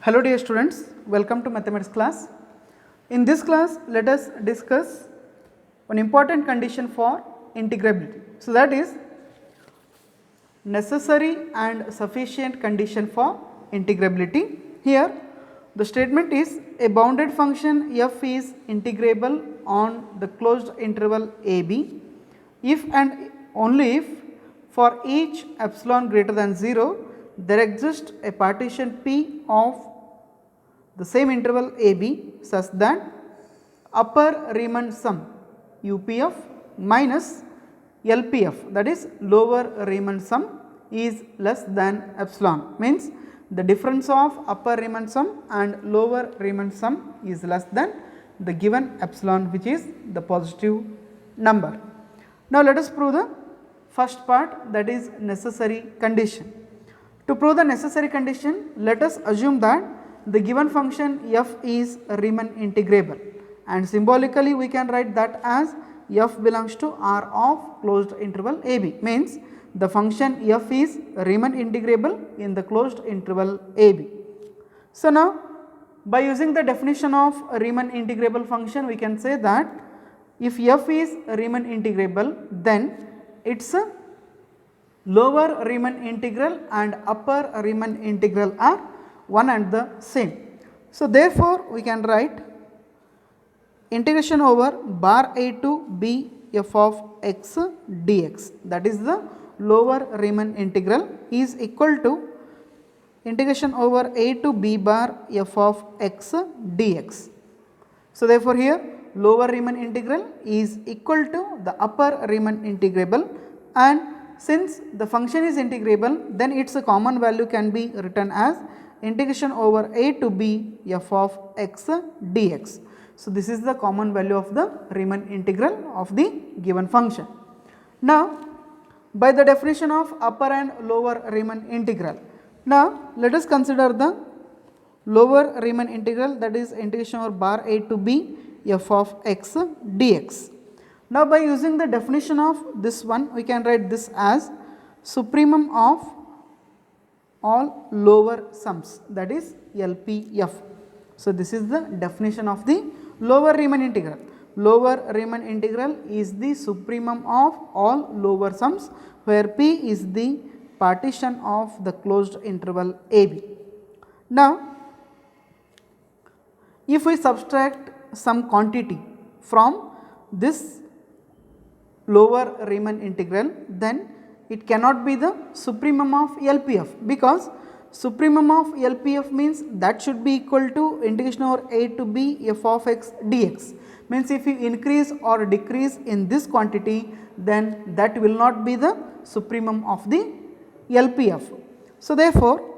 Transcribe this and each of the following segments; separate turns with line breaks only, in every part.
Hello dear students, welcome to mathematics class. In this class, let us discuss one important condition for integrability. So that is necessary and sufficient condition for integrability. Here the statement is a bounded function f is integrable on the closed interval ab if and only if for each epsilon greater than 0 there exists a partition P of the same interval AB such that upper Riemann sum UPF minus LPF, that is lower Riemann sum, is less than epsilon, means the difference of upper Riemann sum and lower Riemann sum is less than the given epsilon, which is the positive number. Now let us prove the first part, that is necessary condition. To prove the necessary condition, let us assume that the given function f is Riemann integrable, and symbolically we can write that as f belongs to R of closed interval AB, means the function f is Riemann integrable in the closed interval AB. So now by using the definition of Riemann integrable function, we can say that if f is Riemann integrable, then its lower Riemann integral and upper Riemann integral are one and the same. So therefore we can write integration over bar a to b f of x dx, that is the lower Riemann integral, is equal to integration over a to b bar f of x dx. So therefore here lower Riemann integral is equal to the upper Riemann integrable, and since the function is integrable, then its common value can be written as integration over a to b f of x dx. So this is the common value of the Riemann integral of the given function. Now by the definition of upper and lower Riemann integral, now let us consider the lower Riemann integral, that is integration over bar a to b f of x dx. Now by using the definition of this one, we can write this as supremum of all lower sums, that is LPF. So this is the definition of the lower Riemann integral. Lower Riemann integral is the supremum of all lower sums, where P is the partition of the closed interval AB. Now if we subtract some quantity from this lower Riemann integral, then it cannot be the supremum of LPF, because supremum of LPF means that should be equal to integration over a to b f of x dx, means if you increase or decrease in this quantity, then that will not be the supremum of the LPF. So therefore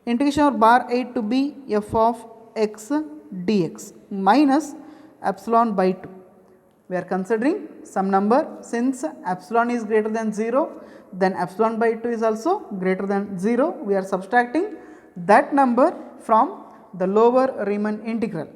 integration over bar a to b f of x dx minus epsilon by 2. We are considering some number, since epsilon is greater than 0, then epsilon by 2 is also greater than 0. We are subtracting that number from the lower Riemann integral.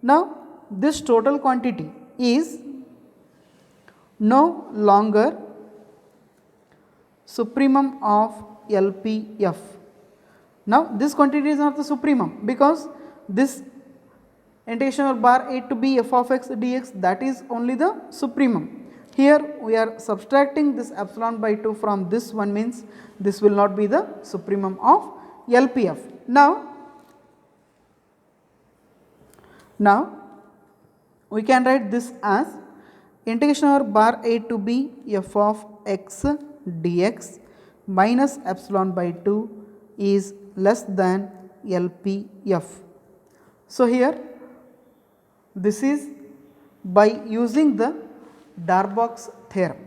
Now this total quantity is no longer supremum of LPF. Now this quantity is not the supremum, because this integration over bar a to b f of x dx, that is only the supremum. Here we are subtracting this epsilon by 2 from this one, means this will not be the supremum of LPF. Now we can write this as integration over bar a to b f of x dx minus epsilon by 2 is less than LPF. So here this is by using the Darboux theorem.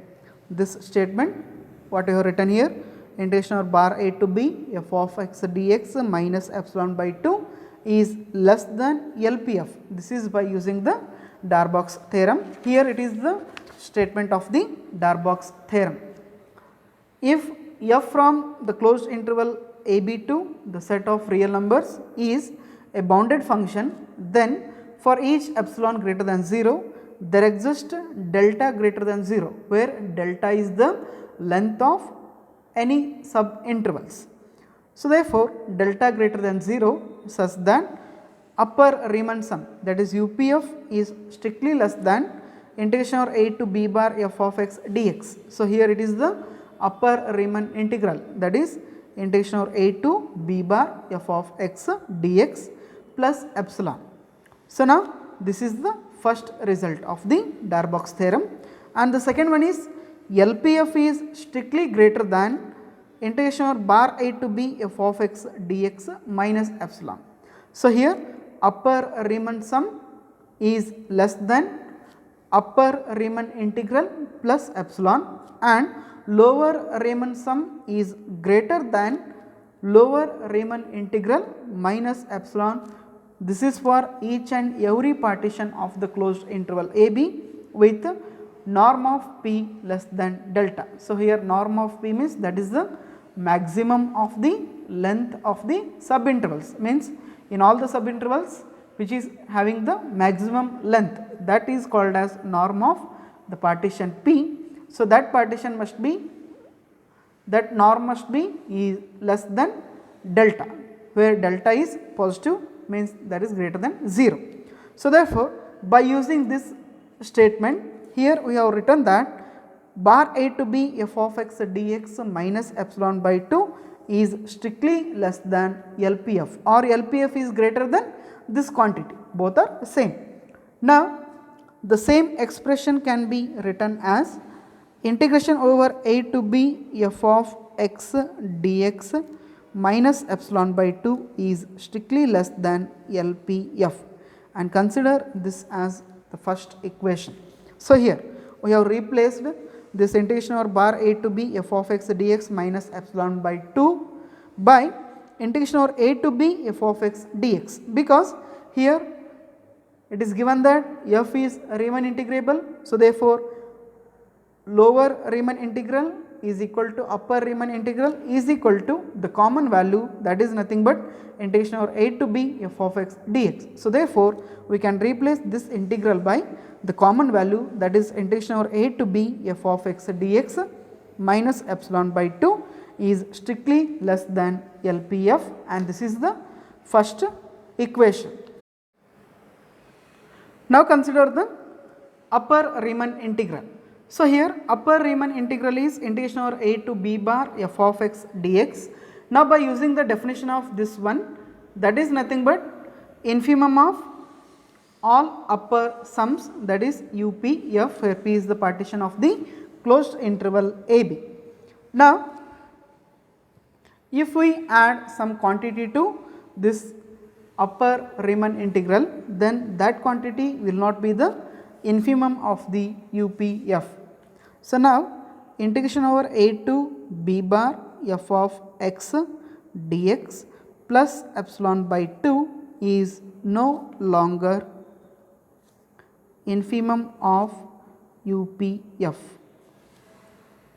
This statement what you have written here, integration over bar a to b f of x dx minus epsilon by 2 is less than LPF. This is by using the Darboux theorem. Here it is the statement of the Darboux theorem. If f from the closed interval AB to the set of real numbers is a bounded function, then for each epsilon greater than 0, there exists delta greater than 0, where delta is the length of any sub intervals. So therefore, delta greater than 0 such that upper Riemann sum, that is UPF, is strictly less than integration over a to b bar f of x dx. So here it is the upper Riemann integral, that is integration over a to b bar f of x dx plus epsilon. So now this is the first result of the Darboux theorem, and the second one is LPF is strictly greater than integration over bar a to b f of x dx minus epsilon. So here upper Riemann sum is less than upper Riemann integral plus epsilon, and lower Riemann sum is greater than lower Riemann integral minus epsilon. This is for each and every partition of the closed interval AB with norm of P less than delta. So here norm of P means that is the maximum of the length of the subintervals, means in all the subintervals which is having the maximum length, that is called as norm of the partition P. So that partition must be, that norm must be is less than delta, where delta is positive, means that is greater than 0. So therefore, by using this statement, here we have written that bar a to b f of x dx minus epsilon by 2 is strictly less than LPF, or LPF is greater than this quantity, both are same. Now the same expression can be written as integration over a to b f of x dx minus epsilon by 2 is strictly less than LPF, and consider this as the first equation. So here we have replaced this integration over bar a to b f of x dx minus epsilon by 2 by integration over a to b f of x dx, because here it is given that f is Riemann integrable. So therefore, lower Riemann integral is equal to upper Riemann integral is equal to the common value, that is nothing but integration over a to b f of x dx. So therefore, we can replace this integral by the common value, that is integration over a to b f of x dx minus epsilon by 2 is strictly less than LPF, and this is the first equation. Now consider the upper Riemann integral. So here upper Riemann integral is integration over a to b bar f of x dx. Now by using the definition of this one, that is nothing but infimum of all upper sums, that is UPF, where P is the partition of the closed interval AB. Now if we add some quantity to this upper Riemann integral, then that quantity will not be the infimum of the UPF. So now integration over a to b bar f of x dx plus epsilon by 2 is no longer infimum of UPF.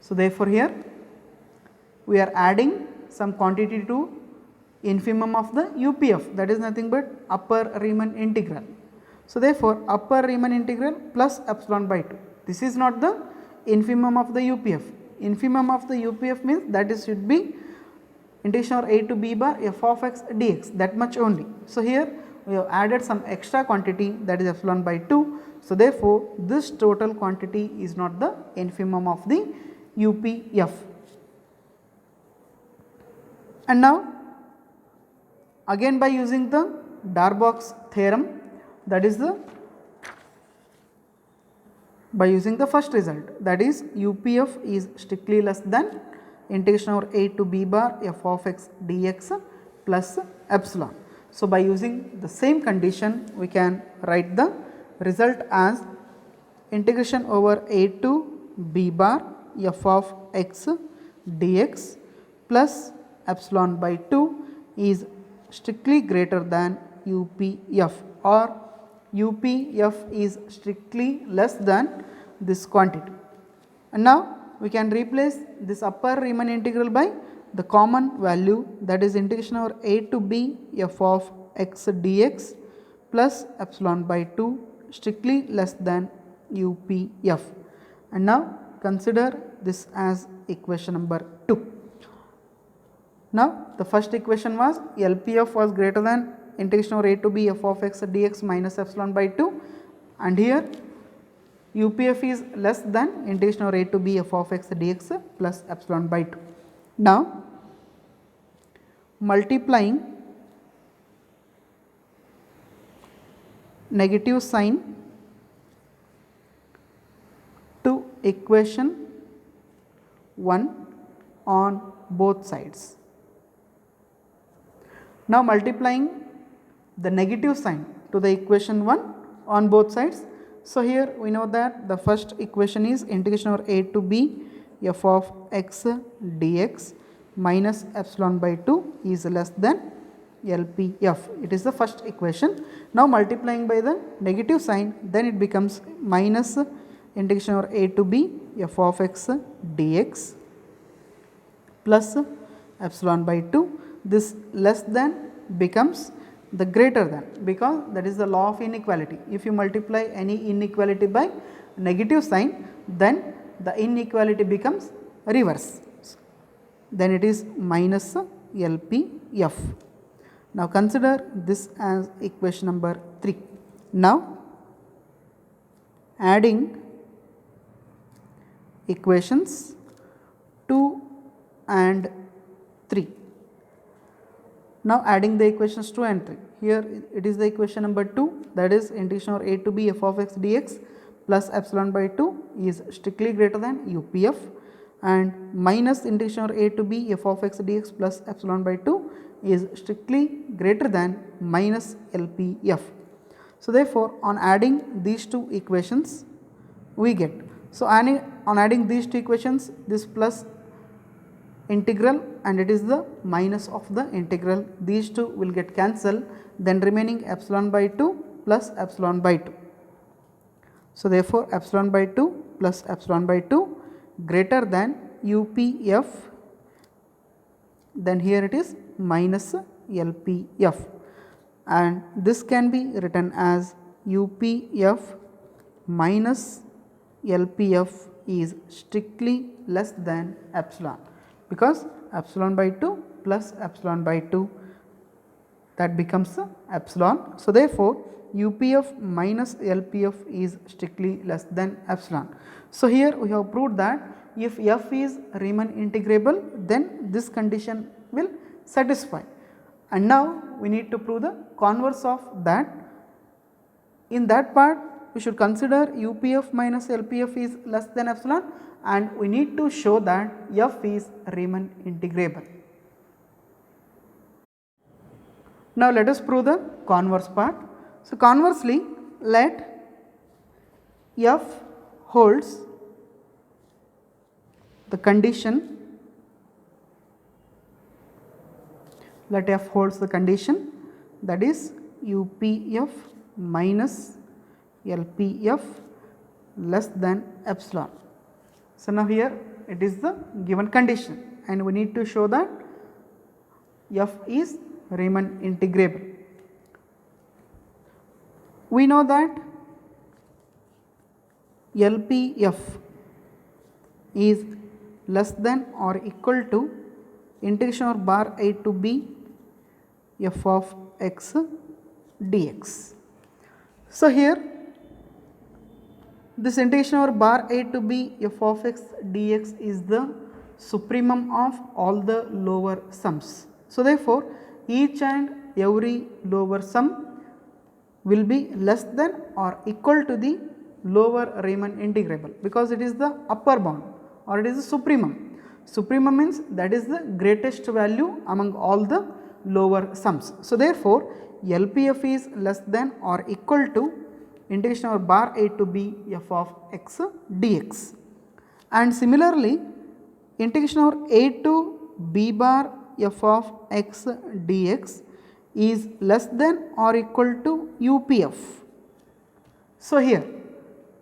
So therefore here we are adding some quantity to infimum of the UPF, that is nothing but upper Riemann integral. So therefore upper Riemann integral plus epsilon by 2, this is not the infimum of the UPF. Infimum of the UPF means that is should be integration over a to b bar f of x dx, that much only. So here we have added some extra quantity, that is epsilon by 2. So therefore this total quantity is not the infimum of the UPF. And now again by using the Darboux theorem, that is the by using the first result, that is UPF is strictly less than integration over a to b bar f of x dx plus epsilon. So by using the same condition, we can write the result as integration over a to b bar f of x dx plus epsilon by 2 is strictly greater than UPF, or UPF is strictly less than this quantity. And now we can replace this upper Riemann integral by the common value, that is integration over a to b f of x dx plus epsilon by 2 strictly less than UPF. And now consider this as equation number 2. Now the first equation was LPF was greater than integration over a to b f of x dx minus epsilon by 2, and here UPF is less than integration over a to b f of x dx plus epsilon by 2. Now multiplying negative sign to equation 1 on both sides. Now multiplying the negative sign to the equation 1 on both sides. So here we know that the first equation is integration over a to b f of x dx minus epsilon by 2 is less than LPF. It is the first equation. Now multiplying by the negative sign, then it becomes minus integration over a to b f of x dx plus epsilon by 2. This less than becomes the greater than, because that is the law of inequality. If you multiply any inequality by negative sign, then the inequality becomes reverse. Then it is minus LPF. Now consider this as equation number 3. Now adding equations 2 and 3. Now adding the equations 2 and 3. Here it is the equation number 2, that is integration over a to b f of x dx plus epsilon by 2 is strictly greater than UPF, and minus integration over a to b f of x dx plus epsilon by 2 is strictly greater than minus LPF. So therefore on adding these two equations we get, so on adding these two equations, this plus integral and it is the minus of the integral, these two will get cancelled, then remaining epsilon by 2 plus epsilon by 2. So therefore epsilon by 2 plus epsilon by 2 greater than UPF, then here it is minus LPF, and this can be written as UPF minus LPF is strictly less than epsilon, because epsilon by 2 plus epsilon by 2, that becomes epsilon. So therefore UPF minus LPF is strictly less than epsilon. So here we have proved that if f is Riemann integrable, then this condition will satisfy, and now we need to prove the converse of that. In that part we should consider UPF minus LPF is less than epsilon, and we need to show that f is Riemann integrable. Now let us prove the converse part. So conversely, let f holds the condition, let f holds the condition, that is UPF minus LPF less than epsilon. So now here it is the given condition, and we need to show that f is Riemann integrable. We know that LPF is less than or equal to integration over bar a to b f of x dx. So here this integration over bar a to b f of x dx is the supremum of all the lower sums. So therefore each and every lower sum will be less than or equal to the lower Riemann integrable, because it is the upper bound or it is the supremum. Supremum means that is the greatest value among all the lower sums. So therefore LPF is less than or equal to integration over bar a to b f of x dx, and similarly integration over a to b bar f of x dx is less than or equal to UPF. So here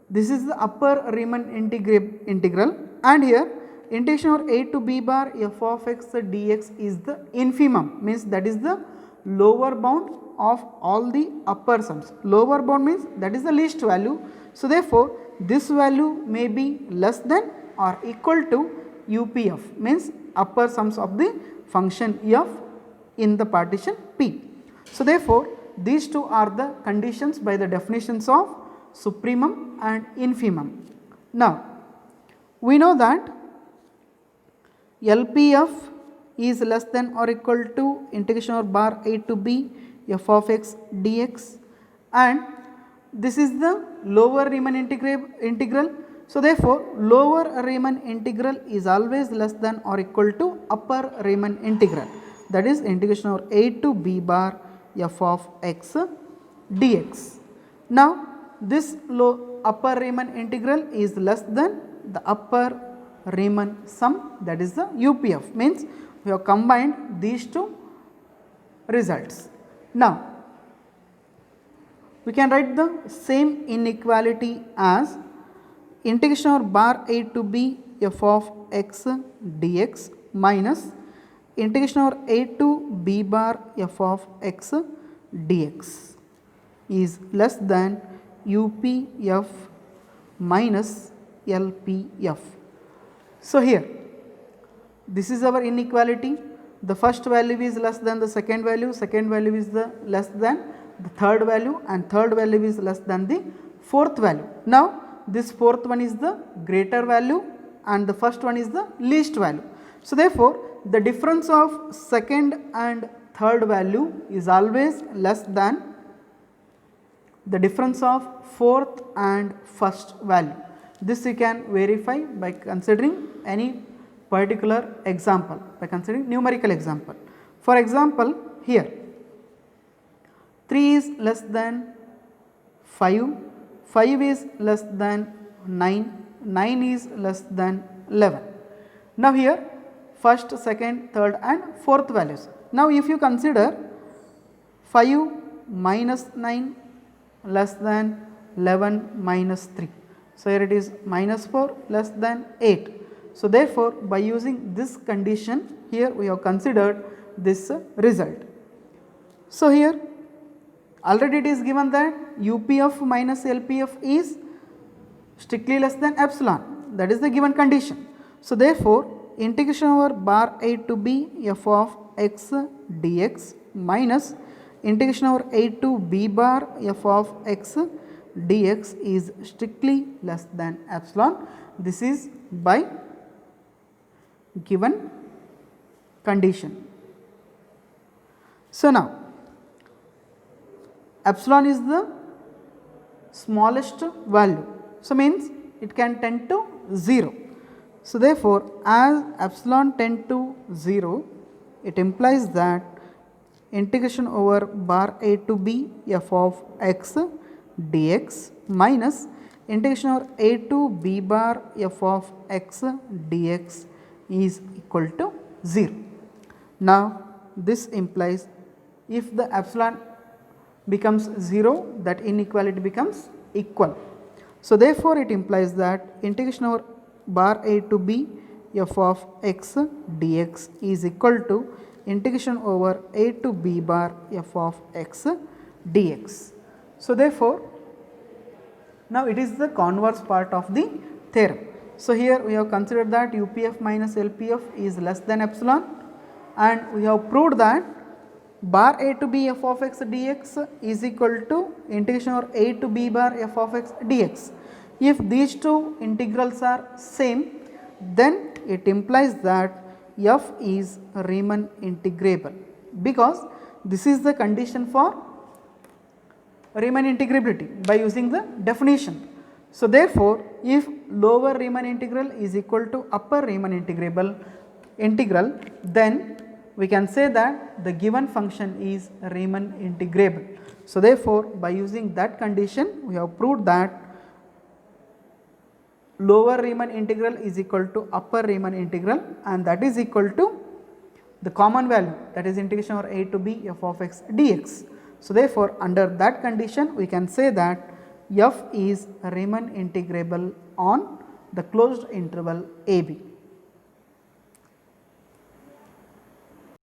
this is the upper Riemann integral, and here integration over a to b bar f of x dx is the infimum, means that is the lower bound of all the upper sums. Lower bound means that is the least value. So therefore this value may be less than or equal to UPF, means upper sums of the function f in the partition P. So, therefore, these two are the conditions by the definitions of supremum and infimum. Now, we know that LPF is less than or equal to integration over bar a to b f of x dx, and this is the lower Riemann integral. So, therefore, lower Riemann integral is always less than or equal to upper Riemann integral, that is integration over a to b bar f of x dx. Now, this upper Riemann integral is less than the upper Riemann sum, that is the UPF, means we have combined these two results. Now, we can write the same inequality as integration over bar a to b f of x dx minus integration over a to b bar f of x dx is less than UPF minus LPF. So, here this is our inequality. The first value is less than the second value is the less than the third value, and third value is less than the fourth value. Now, this fourth one is the greater value and the first one is the least value. So, therefore, the difference of second and third value is always less than the difference of fourth and first value. This you can verify by considering any particular example, by considering numerical example. For example, here 3 is less than 5, 5 is less than 9, 9 is less than 11. Now, here first, second, third and fourth values. Now, if you consider 5 minus 9 less than 11 minus 3. So, here it is minus 4 less than 8. So, therefore, by using this condition here we have considered this result. So, here already it is given that UPF minus LPF is strictly less than epsilon, that is the given condition. So, therefore, integration over bar a to b f of x dx minus integration over a to b bar f of x dx is strictly less than epsilon. This is by given condition. So, now epsilon is the smallest value. So, means it can tend to 0. So, therefore, as epsilon tend to 0, it implies that integration over bar a to b f of x dx minus integration over a to b bar f of x dx is equal to 0. Now, this implies if the epsilon becomes 0, that inequality becomes equal. So, therefore, it implies that integration over bar a to b f of x dx is equal to integration over a to b bar f of x dx. So, therefore, now it is the converse part of the theorem. So, here we have considered that UPF minus LPF is less than epsilon, and we have proved that bar a to b f of x dx is equal to integration over a to b bar f of x dx. If these two integrals are same, then it implies that f is Riemann integrable, because this is the condition for Riemann integrability by using the definition. So, therefore, if lower Riemann integral is equal to upper Riemann integral, then we can say that the given function is Riemann integrable. So, therefore, by using that condition we have proved that lower Riemann integral is equal to upper Riemann integral, and that is equal to the common value, that is integration over a to b f of x dx. So, therefore, under that condition we can say that f is Riemann integrable on the closed interval a b.